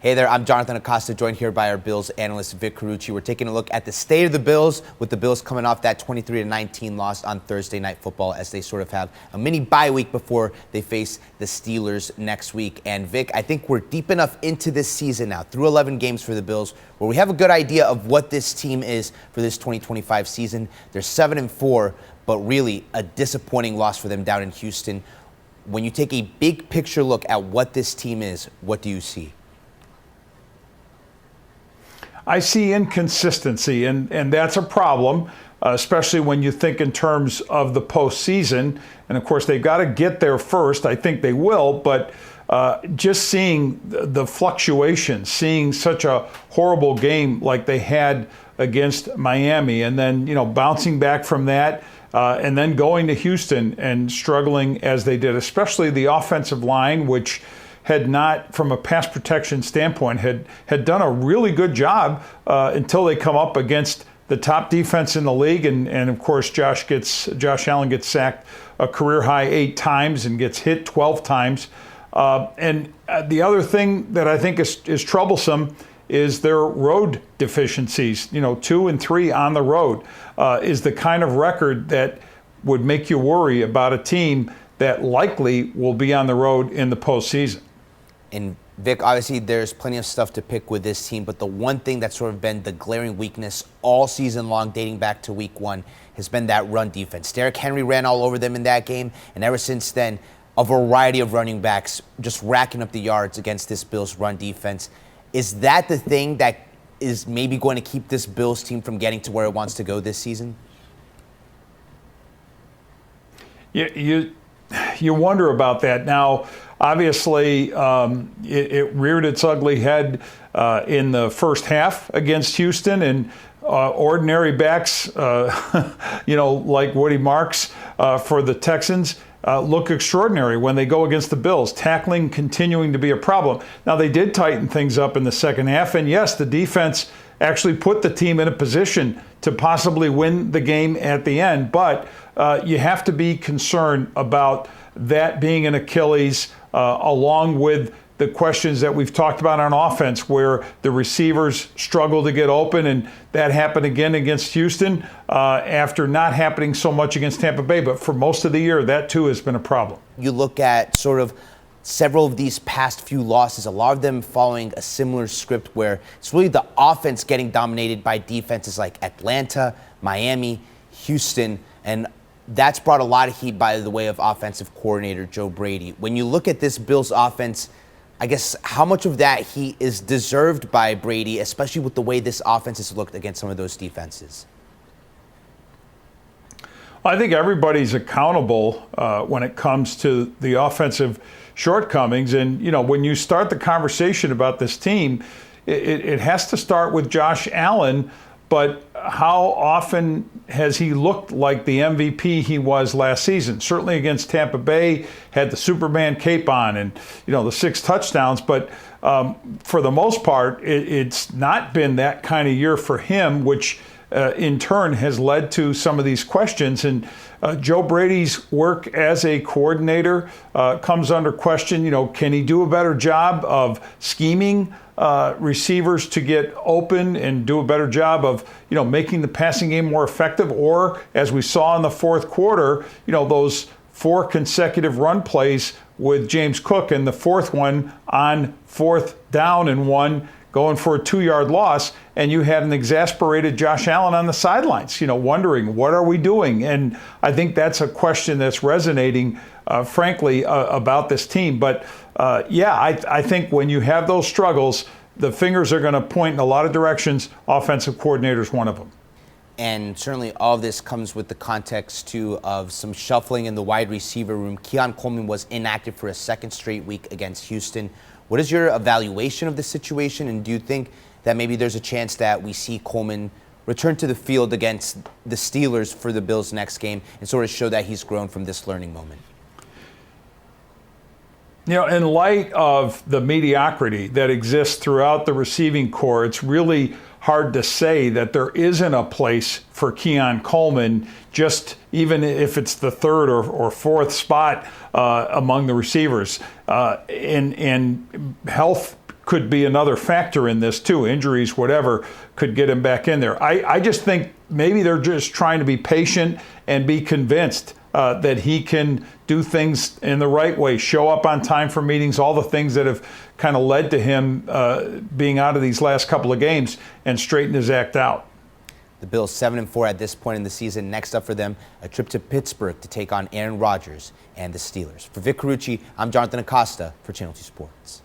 Hey there, I'm Jonathan Acosta, joined here by our Bills analyst, Vic Carucci. We're taking a look at the state of the Bills, with the Bills coming off that 23-19 loss on Thursday Night Football, as they sort of have a mini bye week before they face the Steelers next week. And Vic, I think we're deep enough into this season now, through 11 games for the Bills, where we have a good idea of what this team is for this 2025 season. They're 7-4, but really a disappointing loss for them down in Houston. When you take a big picture look at what this team is, what do you see? I see inconsistency, and that's a problem, especially when you think in terms of the postseason. And, of course, they've got to get there first. I think they will. But just seeing the fluctuations, seeing such a horrible game like they had against Miami, and then, bouncing back from that, and then going to Houston and struggling as they did, especially the offensive line, which had not, from a pass protection standpoint, had done a really good job until they come up against the top defense in the league. And of course, Josh Allen gets sacked a career high 8 times and gets hit 12 times. And the other thing that I think is troublesome is their road deficiencies. 2 and 3 on the road is the kind of record that would make you worry about a team that likely will be on the road in the postseason. And Vic, obviously there's plenty of stuff to pick with this team, but the one thing that's sort of been the glaring weakness all season long, dating back to week 1, has been that run defense. Derrick Henry ran all over them in that game, and ever since then, a variety of running backs just racking up the yards against this Bills run defense. Is that the thing that is maybe going to keep this Bills team from getting to where it wants to go this season? You wonder about that. Now, obviously, it reared its ugly head in the first half against Houston, and ordinary backs, like Woody Marks for the Texans, look extraordinary when they go against the Bills. Tackling continuing to be a problem. Now, they did tighten things up in the second half, and yes, the defense actually put the team in a position to possibly win the game at the end, but you have to be concerned about that being an Achilles, along with the questions that we've talked about on offense, where the receivers struggle to get open, and that happened again against Houston after not happening so much against Tampa Bay. But for most of the year, that too has been a problem. You look at sort of several of these past few losses, a lot of them following a similar script where it's really the offense getting dominated by defenses like Atlanta, Miami, Houston, and that's brought a lot of heat by the way of offensive coordinator Joe Brady. When you look at this Bills offense, I guess how much of that heat is deserved by Brady, especially with the way this offense has looked against some of those defenses? I think everybody's accountable when it comes to the offensive shortcomings. And, when you start the conversation about this team, it has to start with Josh Allen. But how often has he looked like the MVP he was last season? Certainly against Tampa Bay, had the Superman cape on and, the 6 touchdowns. But for the most part, it's not been that kind of year for him, which in turn has led to some of these questions. And Joe Brady's work as a coordinator comes under question. Can he do a better job of scheming receivers to get open and do a better job of, making the passing game more effective? Or, as we saw in the fourth quarter, those 4 consecutive run plays with James Cook, and the fourth one on 4th down and 1, going for a 2-yard loss, and you had an exasperated Josh Allen on the sidelines, wondering, what are we doing? And I think that's a question that's resonating, frankly, about this team. But I think when you have those struggles, the fingers are going to point in a lot of directions. Offensive coordinator is one of them. And certainly all of this comes with the context, too, of some shuffling in the wide receiver room. Keon Coleman was inactive for a 2nd straight week against Houston. What is your evaluation of the situation, and do you think that maybe there's a chance that we see Coleman return to the field against the Steelers for the Bills' next game and sort of show that he's grown from this learning moment? In light of the mediocrity that exists throughout the receiving corps, it's really hard to say that there isn't a place for Keon Coleman, just even if it's the 3rd or 4th spot among the receivers. And health could be another factor in this too. Injuries, whatever, could get him back in there. I just think maybe they're just trying to be patient and be convinced that he can do things in the right way, show up on time for meetings, all the things that have kind of led to him being out of these last couple of games, and straighten his act out. The Bills 7-4 at this point in the season. Next up for them, a trip to Pittsburgh to take on Aaron Rodgers and the Steelers. For Vic Carucci, I'm Jonathan Acosta for Channel 2 Sports.